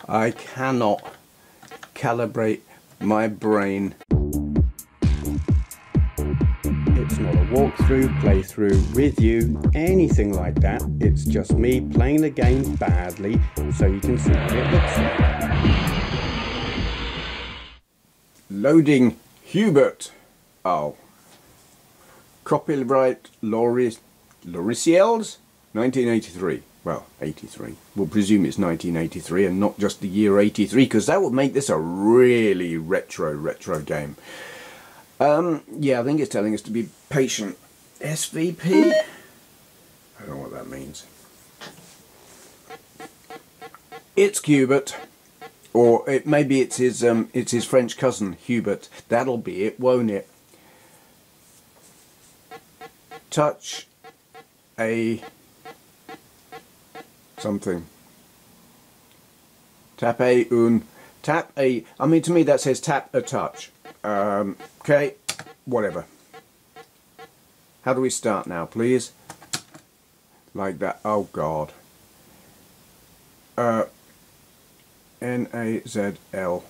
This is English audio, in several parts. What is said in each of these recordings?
I cannot calibrate my brain. It's not a walkthrough, playthrough, review, anything like that. It's just me playing the game badly so you can see what it looks like. Loading Hu Bert. Oh. Copyright Lauriciels, 1983. Well, 83. We'll presume it's 1983 and not just the year 83, because that would make this a really retro game. Yeah, I think it's telling us to be patient. SVP? I don't know what that means. It's Hu Bert, or maybe it's his French cousin Hu Bert. That'll be it, won't it? Touch a something. Tap a I mean, to me that says tap a touch. Okay, whatever. How do we start now, please? Like that. Oh God. N-A-Z-L.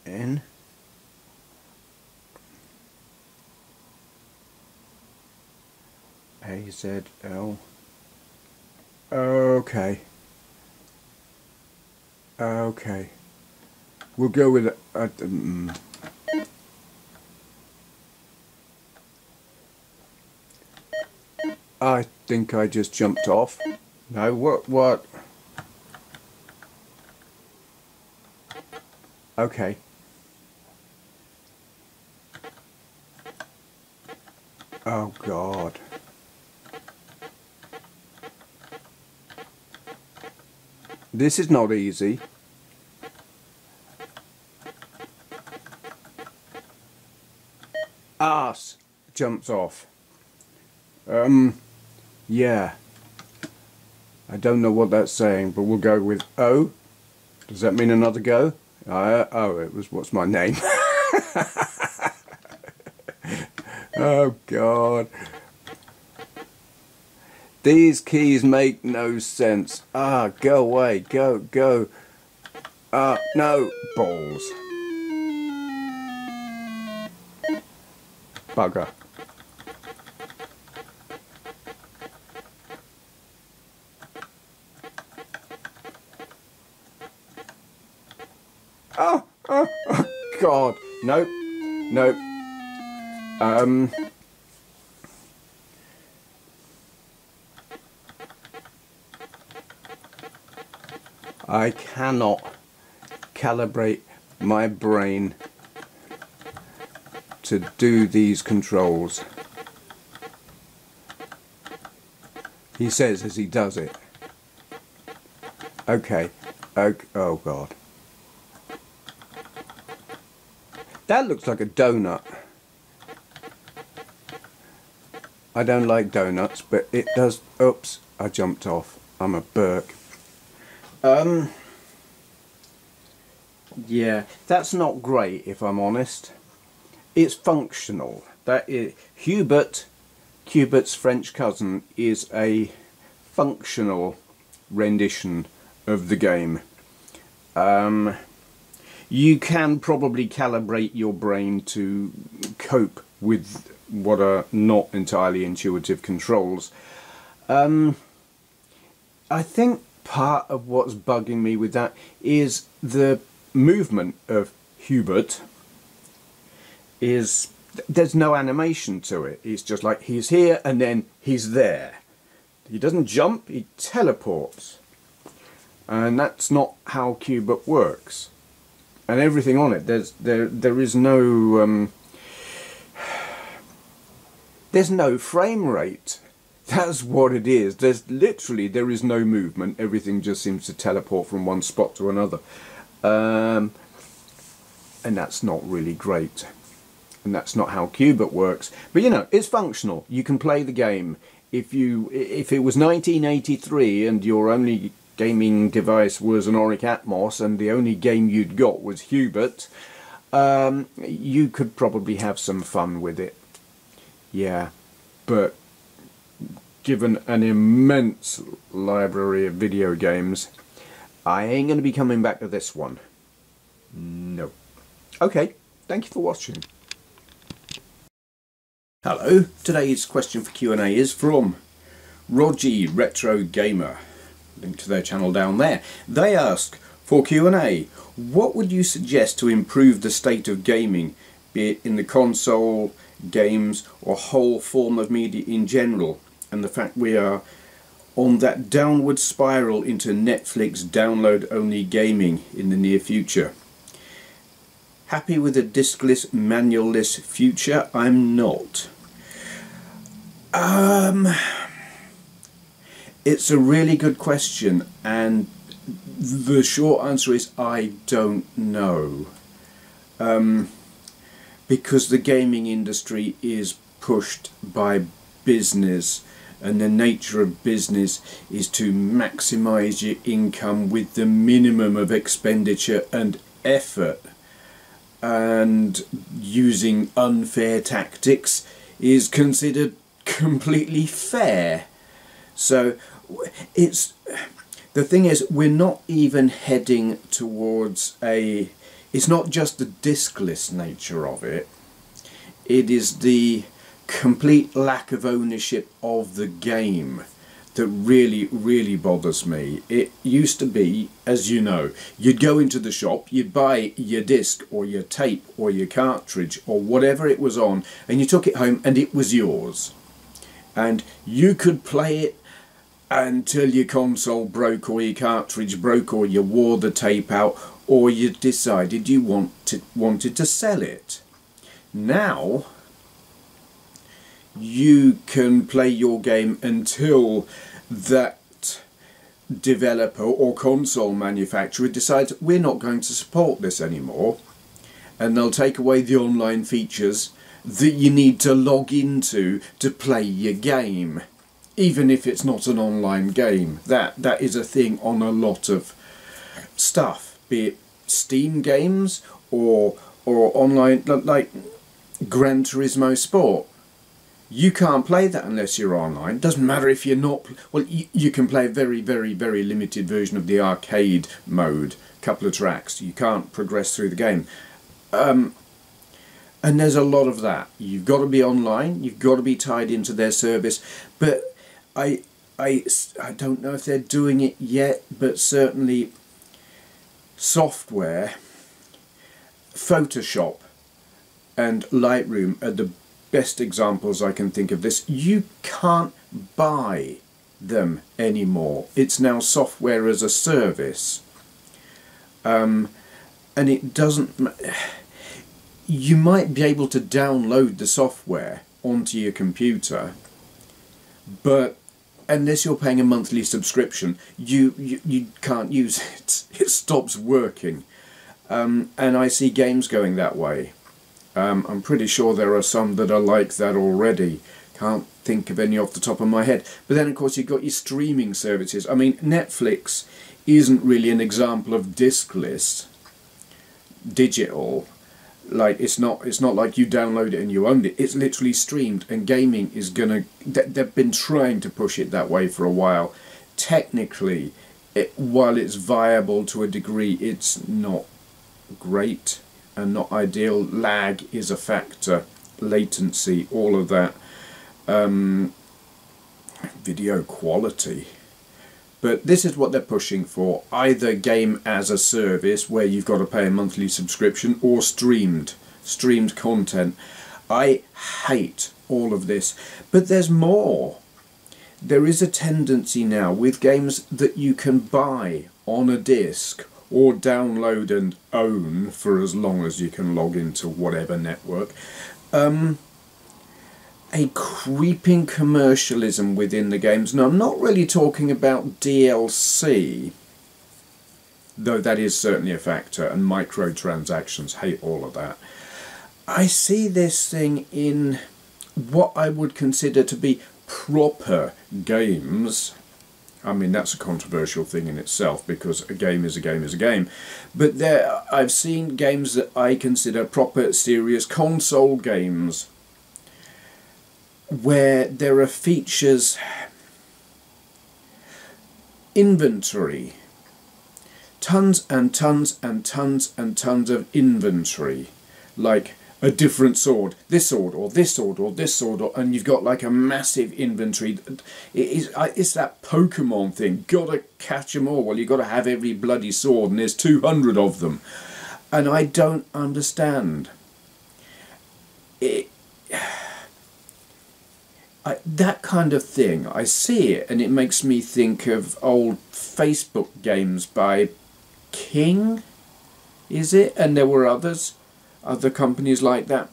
N. A-Z-L. Okay. Okay. We'll go with I think I just jumped off. No, what? Okay. Oh God. This is not easy. Arse jumps off. Yeah. I don't know what that's saying, but we'll go with O. Does that mean another go? Oh, it was what's my name? Oh God. These keys make no sense. Ah, go away. Go. No. Balls. Bugger. Oh, God. Nope. I cannot calibrate my brain to do these controls. He says as he does it. Okay. Oh God. That looks like a donut. I don't like donuts, but it does. Oops, I jumped off. I'm a Burke. Yeah, that's not great if I'm honest. It's functional. That is, Hu Bert's French cousin, is a functional rendition of the game. You can probably calibrate your brain to cope with what are not entirely intuitive controls. I think part of what's bugging me with that is the movement of Hu Bert. There's no animation to it. It's just like he's here and then he's there. He doesn't jump, he teleports. And that's not how Hu Bert works. And everything on it, there is no there's no frame rate. That's what it is. There is no movement. Everything just seems to teleport from one spot to another, and that's not really great. And that's not how Hu Bert works. But you know, it's functional. You can play the game. If it was 1983 and your only gaming device was an Oric Atmos and the only game you'd got was Hu Bert, you could probably have some fun with it. Yeah, but given an immense library of video games, I ain't going to be coming back to this one. No. Okay, thank you for watching. Hello, today's question for Q&A is from RODGY Retrogamer. Link to their channel down there. They ask, for Q&A, what would you suggest to improve the state of gaming, be it in the console, games, or whole form of media in general, and the fact we are on that downward spiral into Netflix download-only gaming in the near future? Happy with a diskless, manual-less future? I'm not. It's a really good question, and the short answer is I don't know. Because the gaming industry is pushed by business, and the nature of business is to maximise your income with the minimum of expenditure and effort. And using unfair tactics is considered completely fair. So it's the thing is, we're not even heading towards it's not just the diskless nature of it, it is the complete lack of ownership of the game that really bothers me. It used to be, as you know, you'd go into the shop, you'd buy your disc or your tape or your cartridge or whatever it was on, and you took it home and it was yours. And you could play it until your console broke or your cartridge broke or you wore the tape out or you decided you wanted to sell it. Now you can play your game until that developer or console manufacturer decides we're not going to support this anymore, and they'll take away the online features that you need to log into to play your game, even if it's not an online game. That is a thing on a lot of stuff, be it Steam games or online, like Gran Turismo Sport. You can't play that unless you're online. Doesn't matter if you're not. Well, you can play a very limited version of the arcade mode, couple of tracks. You can't progress through the game. And there's a lot of that. You've got to be online. You've got to be tied into their service. But I don't know if they're doing it yet. But certainly, software, Photoshop, and Lightroom are the best examples I can think of this. You can't buy them anymore. It's now software as a service. And it doesn't... You might be able to download the software onto your computer, but unless you're paying a monthly subscription, you can't use it. It stops working. And I see games going that way. I'm pretty sure there are some that are like that already. Can't think of any off the top of my head. But then of course you've got your streaming services. I mean, Netflix isn't really an example of diskless, digital. Like it's not like you download it and you owned it. It's literally streamed, and gaming is gonna. They've been trying to push it that way for a while. Technically, while it's viable to a degree, it's not great and not ideal. Lag is a factor, latency, all of that, video quality. But this is what they're pushing for: either game as a service where you've got to pay a monthly subscription, or streamed content. I hate all of this, but there's more. There is a tendency now with games that you can buy on a disc or download and own for as long as you can log into whatever network. A creeping commercialism within the games. Now, I'm not really talking about DLC, though that is certainly a factor, and microtransactions, hate all of that. I see this thing in what I would consider to be proper games. I mean, that's a controversial thing in itself, because a game is a game is a game. But I've seen games that I consider proper, serious console games, where there are features Inventory. Tons and tons and tons and tons of inventory. Like a different sword, this sword, or this sword, or this sword, and you've got like a massive inventory. It's that Pokemon thing, gotta catch them all. Well, you've got to have every bloody sword, and there's 200 of them. And I don't understand. That kind of thing, I see it, and it makes me think of old Facebook games by King, is it? And there were others. Other companies like that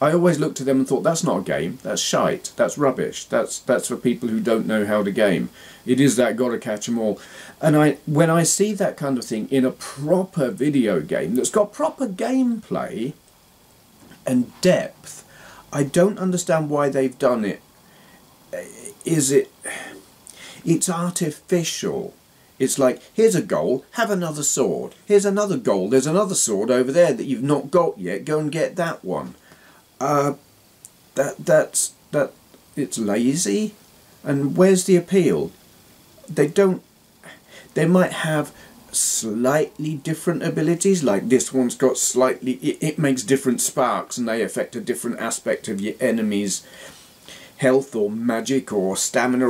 I always looked at them and thought, that's not a game, that's shite, that's rubbish, that's for people who don't know how to game. It is that gotta catch 'em all. And when I see that kind of thing in a proper video game that's got proper gameplay and depth, I don't understand why they've done it. It's artificial. It's like, here's a goal, have another sword. Here's another goal, there's another sword over there that you've not got yet, go and get that one. It's lazy. And where's the appeal? They might have slightly different abilities, like this one's got slightly, it makes different sparks and they affect a different aspect of your enemy's health or magic or stamina,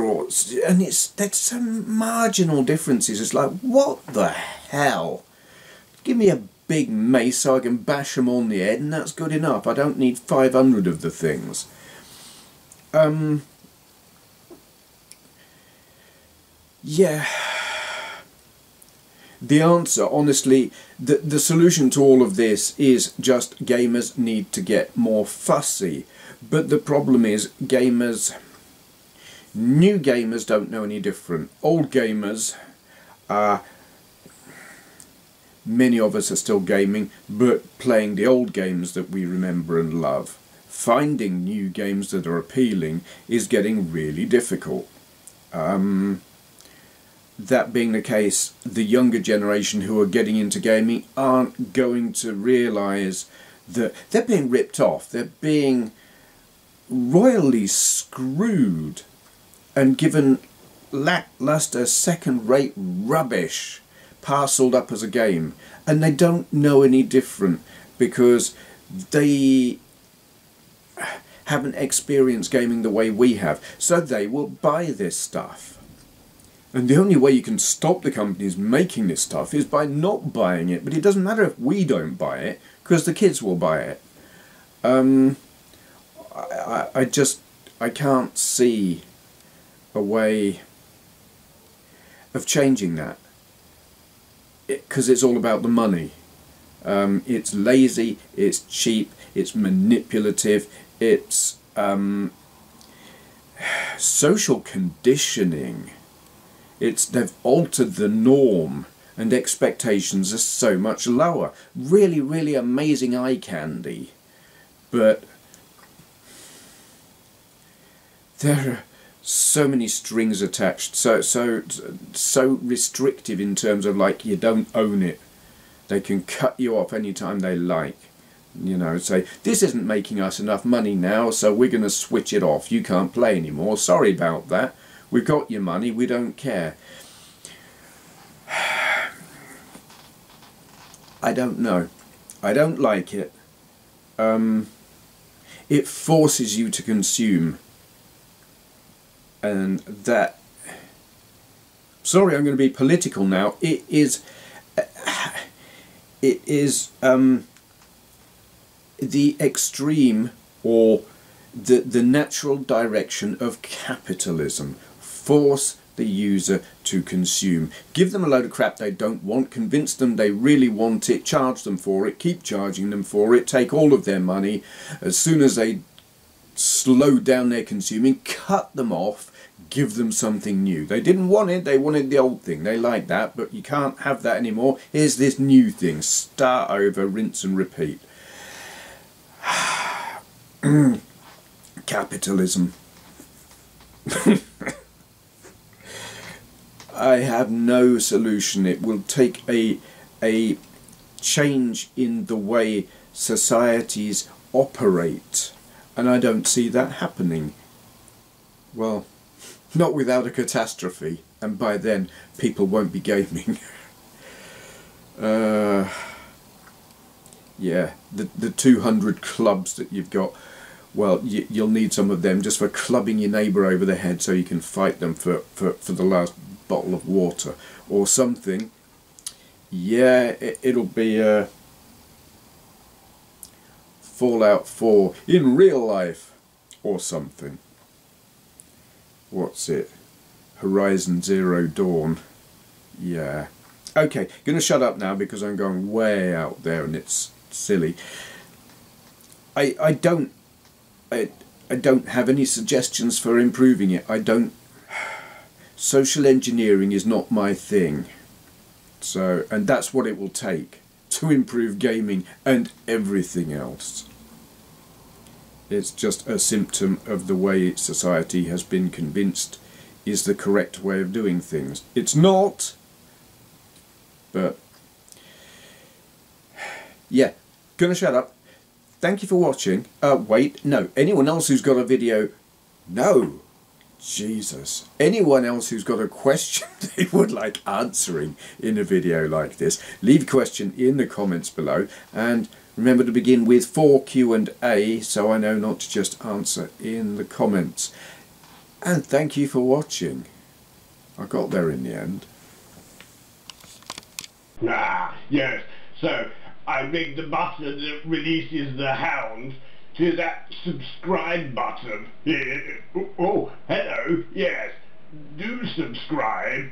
and there's some marginal differences. It's like, what the hell? Give me a big mace so I can bash them on the head and that's good enough. I don't need 500 of the things. Yeah. The answer, honestly, the solution to all of this is just gamers need to get more fussy. But the problem is new gamers don't know any different. Old gamers, many of us are still gaming, but playing the old games that we remember and love. Finding new games that are appealing is getting really difficult. That being the case, the younger generation who are getting into gaming aren't going to realise that they're being ripped off. They're being royally screwed and given lackluster second-rate rubbish parcelled up as a game, and they don't know any different because they haven't experienced gaming the way we have, so they will buy this stuff. And the only way you can stop the companies making this stuff is by not buying it, but it doesn't matter if we don't buy it because the kids will buy it. I can't see a way of changing that, because it's all about the money. It's lazy, it's cheap, it's manipulative, it's social conditioning. They've altered the norm and expectations are so much lower. Really, really amazing eye candy, but there are so many strings attached, so restrictive in terms of, like, you don't own it. They can cut you off anytime they like. You know, say, this isn't making us enough money now, so we're going to switch it off. You can't play anymore. Sorry about that. We've got your money. We don't care. I don't know. I don't like it. It forces you to consume. And that, sorry, I'm going to be political now. It is the extreme, or the natural direction of capitalism. Force the user to consume. Give them a load of crap they don't want, convince them they really want it, charge them for it, keep charging them for it, take all of their money. As soon as they slow down their consuming, cut them off, give them something new. They didn't want it, they wanted the old thing. They like that, but you can't have that anymore. Here's this new thing. Start over, rinse and repeat. Capitalism. I have no solution. It will take a change in the way societies operate, and I don't see that happening. Well, Not without a catastrophe, and by then people won't be gaming. Yeah, the 200 clubs that you've got, well, you'll need some of them just for clubbing your neighbour over the head so you can fight them for the last bottle of water or something. Yeah, it'll be Fallout 4 in real life or something. What's it? Horizon Zero Dawn. Yeah. Okay, gonna shut up now because I'm going way out there and it's silly. I don't have any suggestions for improving it. Social engineering is not my thing. So, and that's what it will take to improve gaming and everything else. It's just a symptom of the way society has been convinced is the correct way of doing things. It's not, but yeah, gonna shut up. Thank you for watching. Wait, no, anyone else who's got a video, no, Jesus, anyone else who's got a question they would like answering in a video like this, leave a question in the comments below, and remember to begin with 4 Q&A so I know not to just answer in the comments. And thank you for watching. I got there in the end. Ah, yes. So, I ring the button that releases the hound to that subscribe button. Oh, hello. Yes. Do subscribe.